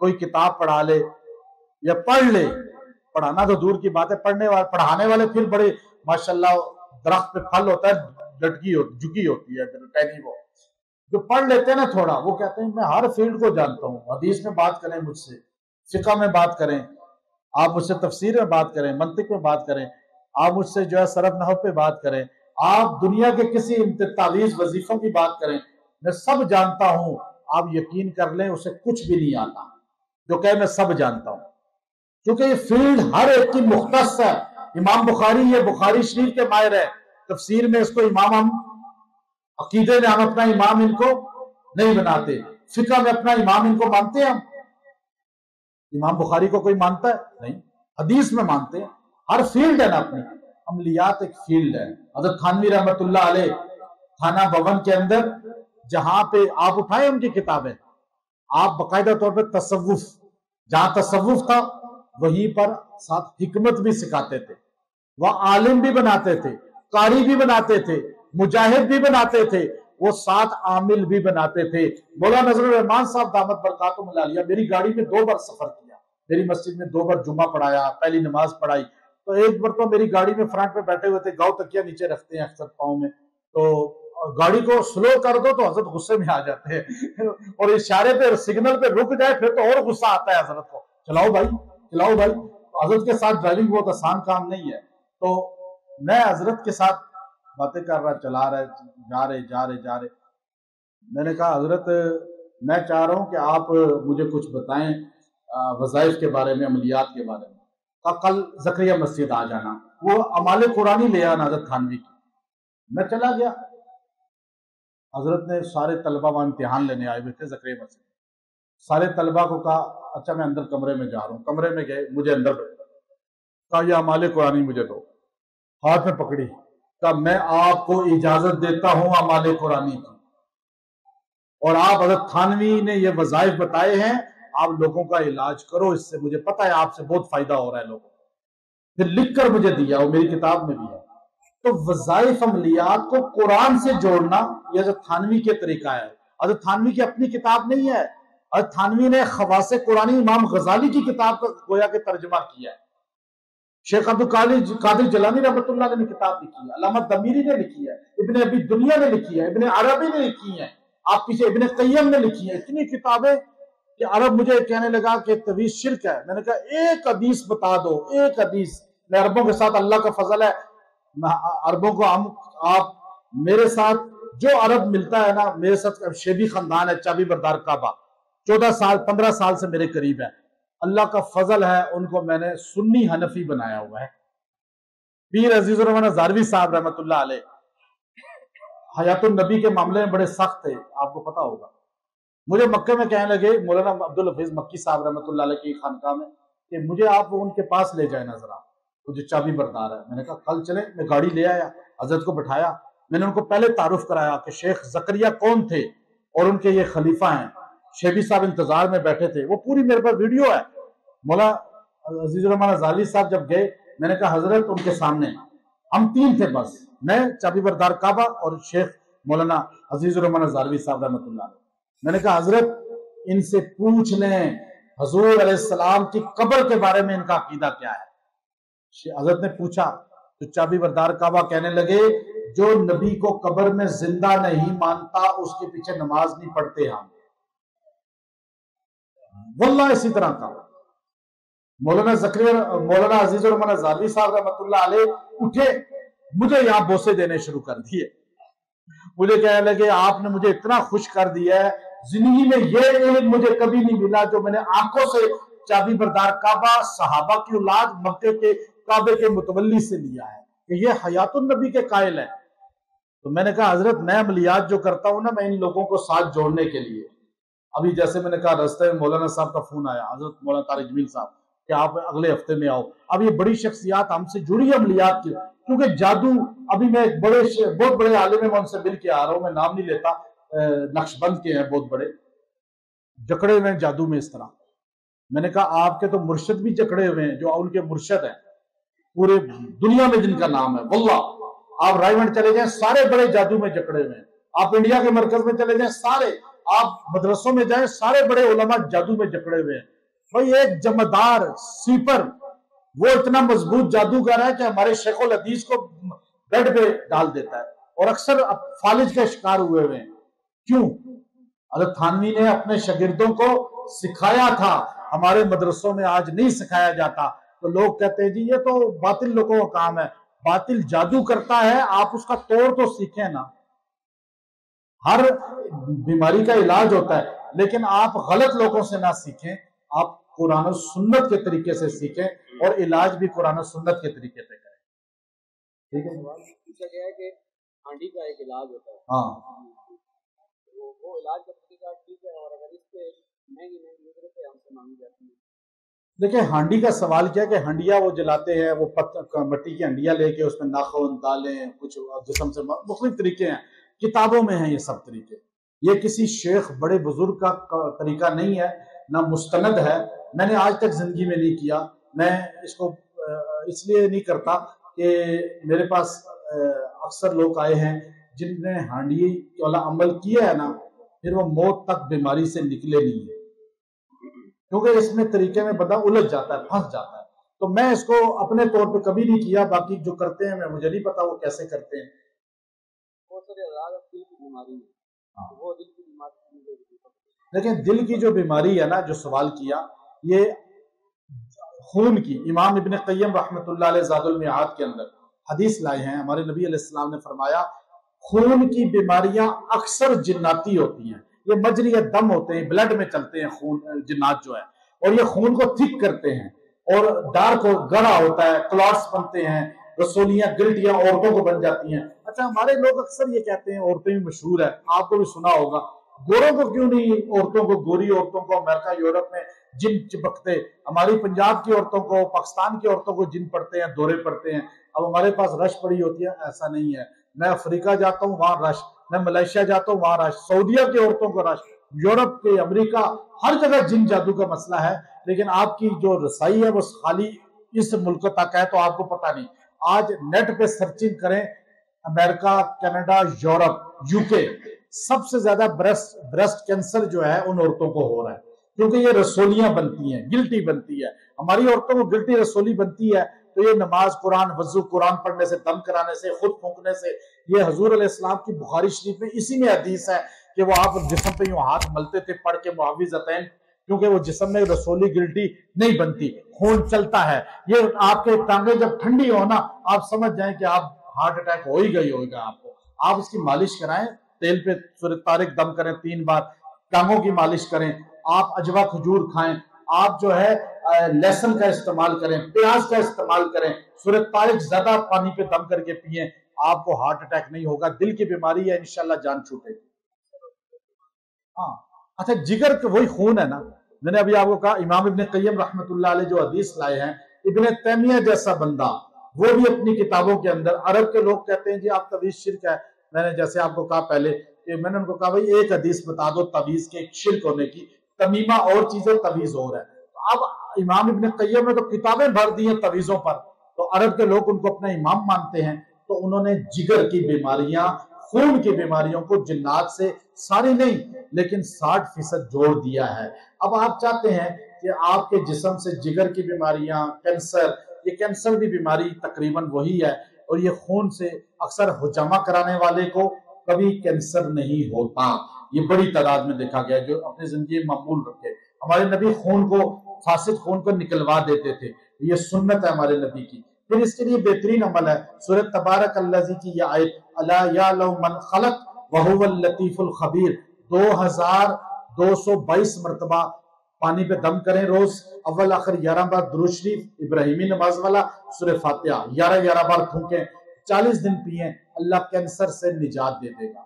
کوئی کتاب پڑھا لے یا پڑھ لے، پڑھانا تو دور کی بات ہے، پڑھانے والے پھر بڑے ماشاءاللہ درخت پہ پھل ہوتا ہے جھکی ہوتی ہے ٹہنی، وہ جو پڑھ لیتے ہیں نا تھوڑا، وہ کہتے ہیں میں ہر فیلڈ کو جانتا ہوں، حدیث میں بات کریں مجھ سے، فقہ میں بات کریں، آپ مجھ سے تفسیر میں بات کریں، منطق میں بات کریں، آپ مجھ سے جو ہے صرف نحو پہ بات کریں، آپ دنیا کے کسی 43 وظیفوں کی بات کریں، میں سب جانتا ہوں، آپ یقین کر لیں اسے کچھ بھی نہیں آتا جو کہ میں سب جانتا ہوں، کیونکہ یہ فیلڈ ہر ایک کی مختص ہے۔ امام بخاری یہ بخاری شریف کے ماہر ہے، تفسیر میں اس کو امام ہم، عقیدے میں ہم اپنا امام ان کو نہیں بناتے، فقہ میں اپنا امام ان کو مانتے ہیں ہم، امام بخاری کو کوئی مانتا ہے نہیں، حدیث میں مانتے ہیں، ہر فیلڈ ہے نا اپنی، عملیات ایک فیلڈ ہے۔ حضرت تھانوی رحمت اللہ علیہ تھانہ بھون کے اندر جہاں پہ آپ اٹھائیں ان کی کتابیں، آپ باقاعدہ طور پہ تصوف، جہاں تصوف تھا وہیں پر ساتھ حکمت بھی سکھاتے تھے، وہ عالم بھی بناتے تھے، قاری بھی بناتے تھے، مجاہد بھی بناتے تھے، وہ ساتھ عامل بھی بناتے تھے۔ مولانا نذر الرحمان صاحب دامت برکاتہم العالیہ میری گاڑی میں 2 بار سفر کیا، میری مسجد میں 2 بار جمعہ پڑھایا، پہلی نماز پڑھائی، تو ایک بار تو میری گاڑی میں فرنٹ پہ بیٹھے ہوئے تھے، گاؤں تکیہ نیچے رکھتے ہیں اکثر پاؤں میں، تو گاڑی کو سلو کر دو تو حضرت غصے میں آ جاتے ہیں، اور اشارے پہ سگنل پہ رک جائے پھر تو اور غصہ آتا ہے حضرت کو، چلاؤ بھائی چلاؤ بھائی۔ حضرت کے ساتھ ڈرائیونگ بہت آسان کام نہیں ہے، تو میں حضرت کے ساتھ باتیں کر رہا، چلا رہے جا رہے، میں نے کہا حضرت میں چاہ رہا ہوں کہ آپ مجھے کچھ بتائیں وظائف کے بارے میں، عملیات کے بارے میں۔ کہا کل زکریا مسجد آ جانا، وہ اعمال قرآنی لے آنا حضرت تھانوی کی۔ میں چلا گیا، حضرت نے سارے طلبہ وہاں امتحان لینے آئے ہوئے تھے زکریا مسجد، سارے طلبہ کو کہا اچھا میں اندر کمرے میں جا رہا ہوں، کمرے میں گئے، مجھے اندر کہا یہ اعمال قرآنی مجھے دو، ہاتھ میں پکڑی، کہا میں آپ کو اجازت دیتا ہوں اعمال قرآنی کی، اور آپ حضرت تھانوی نے یہ وظائف بتائے ہیں، آپ لوگوں کا علاج کرو، اس سے مجھے پتہ ہے آپ سے بہت فائدہ ہو رہا ہے لوگوں کو۔ پھر لکھ کر مجھے دیا، وہ میری کتاب میں بھی ہے۔ تو وظائف عملیات کو قرآن سے جوڑنا یہ حضرت تھانوی کے طریقہ ہے، حضرت تھانوی کی اپنی کتاب نہیں ہے، حضرت تھانوی نے خواص قرآنی امام غزالی کی کتاب کا گویا کہ ترجمہ کیا ہے، شیخ عبد القادر جیلانی رحمۃ اللہ نے کتاب لکھی ہے، علامہ دمیری نے لکھی ہے، ابن ابی دنیا نے لکھی ہے، ابن عربی نے لکھی ہے، آپ پیچھے ابن قیم نے لکھی ہے، اتنی کتابیں کہ عرب مجھے کہنے لگا کہ طویل شرک ہے۔ میں نے کہا ایک حدیث بتا دو، ایک حدیث۔ میں عربوں کے ساتھ اللہ کا فضل ہے، عربوں کو آپ میرے ساتھ جو عرب ملتا ہے نا، میرے ساتھ شیبی خاندان ہے، چابی بردار کعبہ، 15 سال سے میرے قریب ہے، اللہ کا فضل ہے، ان کو میں نے سنی حنفی بنایا ہوا ہے۔ پیر عزیز الرحمن ہزاروی صاحب رحمۃ اللہ علیہ حیات النبی کے معاملے میں بڑے سخت تھے، آپ کو پتا ہوگا۔ مجھے مکے میں کہنے لگے مولانا عبدالحفیظ مکی صاحب رحمۃ اللہ علیہ کی خانقاہ میں کہ مجھے آپ ان کے پاس لے جائیں نظر، وہ جو چابی بردار ہے۔ میں نے کہا کل چلیں، میں گاڑی لے آیا، حضرت کو بٹھایا، میں نے ان کو پہلے تعارف کرایا کہ شیخ زکریا کون تھے اور ان کے یہ خلیفہ ہیں۔ شیبی صاحب انتظار میں بیٹھے تھے، وہ پوری میرے پاس ویڈیو ہے۔ مولا عزیز الرحمان ہزاروی صاحب جب گئے، میں نے کہا حضرت ان کے سامنے، ہم 3 تھے بس، میں، چابی بردار کعبہ اور شیخ مولانا عزیز الرحمان ہزاروی صاحب رحمۃ اللہ علیہ۔ میں نے کہا حضرت ان سے پوچھ لیں حضور علیہ السلام کی قبر کے بارے میں ان کا عقیدہ کیا ہے۔ حضرت نے پوچھا تو چابی بردار کعبہ کہنے لگے جو نبی کو قبر میں زندہ نہیں مانتا اس کے پیچھے نماز نہیں پڑھتے ہم۔ واللہ اسی طرح کا مولانا عزیز الرحمان ہزاروی صاحب رحمۃ اللہ علیہ اٹھے، مجھے یہاں بوسے دینے شروع کر دیے، مجھے کہنے لگے آپ نے مجھے اتنا خوش کر دیا ہے، زندگی میں یہ علم مجھے کبھی نہیں ملا جو میں نے آنکھوں سے چابی بردار کعبہ، صحابہ کی اولاد، مکے کے کعبے کے متولی سے لیا ہے کہ یہ حیات النبی کے قائل ہے۔ تو میں نے کہا حضرت میں عملیات جو کرتا ہوں نا، میں ان لوگوں کو ساتھ جوڑنے کے لیے، ابھی جیسے میں نے کہا راستے میں مولانا صاحب کا فون آیا، حضرت مولانا طارق جمیل صاحب، کہ آپ اگلے ہفتے میں آؤ۔ اب یہ بڑی شخصیات ہم سے جڑی عملیات کی، کیونکہ جادو، ابھی میں ایک بہت بڑے عالم میں ان سے مل کے آ رہا ہوں، میں نام نہیں لیتا، نقش بند کے ہیں بہت بڑے، جکڑے ہوئے ہیں جادو میں اس طرح۔ میں نے کہا آپ کے تو مرشد بھی جکڑے ہوئے ہیں، جو ان کے مرشد ہیں پورے دنیا میں جن کا نام ہے، واللہ آپ رائے منڈ چلے جائیں سارے بڑے جادو میں جکڑے ہوئے ہیں، آپ انڈیا کے مرکز میں چلے جائیں سارے، آپ مدرسوں میں جائیں سارے بڑے علماء جادو میں جکڑے ہوئے ہیں. بھائی ایک جمعدار سیپر وہ اتنا مضبوط جادوگر ہے کہ ہمارے شیخ الحدیث کو بیڈ پہ ڈال دیتا ہے اور اکثر فالج کا شکار ہوئے ہوئے ہیں. کیوں؟ حضرت تھانوی نے اپنے شاگردوں کو سکھایا تھا، ہمارے مدرسوں میں آج نہیں سکھایا جاتا. تو لوگ کہتے ہیں جی یہ تو باطل لوگوں کا کام ہے. باطل جادو کرتا ہے، آپ اس کا توڑ تو سیکھیں نا. ہر بیماری کا علاج ہوتا ہے، لیکن آپ غلط لوگوں سے نہ سیکھیں، آپ قرآن و سنت کے طریقے سے سیکھیں اور علاج بھی قرآن و سنت کے طریقے سے کریں. ٹھیک ہے؟ پوچھا گیا ہے کہ ہانڈی کا ایک علاج ہوتا ہے. ہاں وہ علاج کا طریقہ ٹھیک ہے، اور اگر اس پہ مہنگی اجرتیں ہم سے مانگی جاتی ہیں. دیکھیں ہانڈی کا سوال کیا کہ ہنڈیا وہ جلاتے ہیں، وہ مٹی کی ہنڈیا لے کے اس میں ناخن دالیں کچھ جسم سے مختلف طریقے ہیں، کتابوں میں ہیں یہ سب طریقے. یہ کسی شیخ بڑے بزرگ کا طریقہ نہیں ہے، نہ مستند ہے. میں نے آج تک زندگی میں نہیں کیا. میں اس کو اس لیے نہیں کرتا کہ میرے پاس اکثر لوگ آئے ہیں جن نے ہانڈی والا عمل کیا ہے نا، پھر وہ موت تک بیماری سے نکلے نہیں ہے، کیونکہ اس میں طریقے میں بندہ الجھ جاتا ہے، پھنس جاتا ہے. تو میں اس کو اپنے طور پہ کبھی نہیں کیا. باقی جو کرتے ہیں مجھے نہیں پتا وہ کیسے کرتے ہیں. لیکن دل کی جو بیماری ہے نا، جو سوال کیا، یہ خون کی، امام ابن قیم رحمۃ اللہ علیہ زاد المعاد کے اندر حدیث لائے ہیں. ہمارے نبی علیہ السلام نے فرمایا خون کی بیماریاں اکثر جناتی ہوتی ہیں. یہ مجری دم ہوتے ہیں، بلڈ میں چلتے ہیں خون، جنات جو ہے، اور یہ خون کو تھک کرتے ہیں اور ڈارک گڑا ہوتا ہے، کلاٹس بنتے ہیں، رسولیاں گلٹیاں عورتوں کو بن جاتی ہیں. اچھا ہمارے لوگ اکثر یہ کہتے ہیں، عورتیں بھی مشہور ہے، آپ کو بھی سنا ہوگا، گوروں کو کیوں نہیں، عورتوں کو، گوری عورتوں کو امریکہ یورپ میں جن چپکتے، ہماری پنجاب کی عورتوں کو، پاکستان کی عورتوں کو جن پڑتے ہیں، دورے پڑتے ہیں. اب ہمارے پاس رش پڑی ہوتی ہے. ایسا نہیں ہے. میں افریقہ جاتا ہوں وہاں رش، میں ملیشیا جاتا ہوں وہاں رش، سعودیہ کی عورتوں کو رش، یورپ کے، امریکہ، ہر جگہ جن جادو کا مسئلہ ہے. لیکن آپ کی جو رسائی ہے وہ خالی اس ملک تک ہے، تو آپ کو پتہ نہیں. آج نیٹ پہ سرچنگ کریں، امریکہ، کینیڈا، یورپ، یو کے، سب سے زیادہ بریسٹ کینسر جو ہے ان عورتوں کو ہو رہا ہے، کیونکہ یہ رسولیاں بنتی ہیں، گلٹی بنتی ہے. ہماری عورتوں کو گلٹی رسولی بنتی ہے، تو یہ نماز، قرآن، وضو، قرآن پڑھنے سے، دم کرانے سے، خود پھونکنے سے. یہ حضور علیہ السلام کی بخاری شریف میں اسی میں حدیث ہے کہ وہ آپ جسم پہ یوں ہاتھ ملتے تھے پڑھ کے معوذتین، کیونکہ وہ جسم میں رسولی گلٹی نہیں بنتی، خون چلتا ہے. یہ آپ کے ٹانگیں جب ٹھنڈی ہو نا، آپ سمجھ جائیں کہ آپ ہارٹ اٹیک ہو ہی گئی ہوگا آپ کو. آپ اس کی مالش کرائیں، تیل پہ سورۃ طارق دم کریں 3 بار، ٹانگوں کی مالش کریں، آپ اجوا کھجور کھائیں، آپ جو ہے لہسن کا استعمال کریں، پیاز کا استعمال کریں، سورۃ طارق زیادہ پانی پہ دم کر کے پئیں، آپ کو ہارٹ اٹیک نہیں ہوگا. دل کی بیماری ہے انشاءاللہ جان چھوٹے گی. ہاں اچھا جگر کا وہی خون ہے نا، میں نے ابھی آپ کو کہا امام ابن قیم رحمۃ اللہ علیہ جو حدیث لائے ہیں، ابن تیمیہ جیسا بندہ وہ بھی اپنی کتابوں کے اندر، عرب کے لوگ کہتے ہیں جی آپ تعویذ شرک ہے. میں نے جیسے آپ کو کہا پہلے کہ میں نے ان کو کہا بھائی ایک حدیث بتا دو تعویذ کے شرک ہونے کی، تمیمہ اور چیزیں، تعویذ اور ہے. اب امام ابن قیم نے تو کتابیں بھر دی ہیں تعویذوں پر، تو عرب کے لوگ ان کو اپنا امام مانتے ہیں. تو انہوں نے جگر کی بیماریاں، خون کی بیماریوں کو جنات سے ساری نہیں لیکن 60% جوڑ دیا ہے. اب آپ چاہتے ہیں کہ آپ کے جسم سے جگر کی بیماریاں، کینسر، یہ کینسر بھی بیماری تقریباً وہی ہے، اور یہ خون سے اکثر حجامہ کرانے والے کو کبھی کینسر نہیں ہوتا. یہ بڑی تعداد میں دیکھا گیا جو اپنی زندگی معمول رکھے. ہمارے نبی خون کو، فاسد خون کو نکلوا دیتے تھے. یہ سنت ہے ہمارے نبی کی. پھر اس کے لیے بہترین عمل ہے سورۃ تبارک الذی کی یہ آیت، الا یعلم من خلق وہو اللطیف الخبیر، 2222 مرتبہ پانی پہ دم کریں روز، اول آخر 11 بار درود شریف ابراہیمی نماز والا، سورہ فاتحہ 11 بار پھونکیں، 40 دن پئیں، اللہ کینسر سے نجات دے دے گا.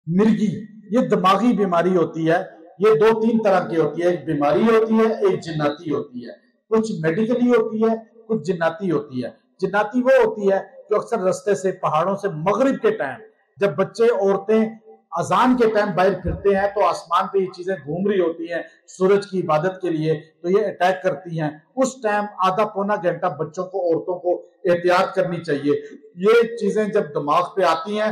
مرگی یہ دماغی بیماری ہوتی ہے. یہ 2-3 طرح کی ہوتی ہے، ایک بیماری ہوتی ہے، ایک جناتی ہوتی ہے. کچھ میڈیکلی ہوتی ہے، کچھ جناتی ہوتی ہے. جناتی وہ ہوتی ہے جو اکثر رستے سے، پہاڑوں سے، مغرب کے ٹائم جب بچے، عورتیں اذان کے ٹائم باہر پھرتے ہیں تو آسمان پہ یہ چیزیں گھوم رہی ہوتی ہیں سورج کی عبادت کے لیے، تو یہ اٹیک کرتی ہیں. اس ٹائم آدھا پونا گھنٹہ بچوں کو، عورتوں کو احتیاط کرنی چاہیے. یہ چیزیں جب دماغ پہ آتی ہیں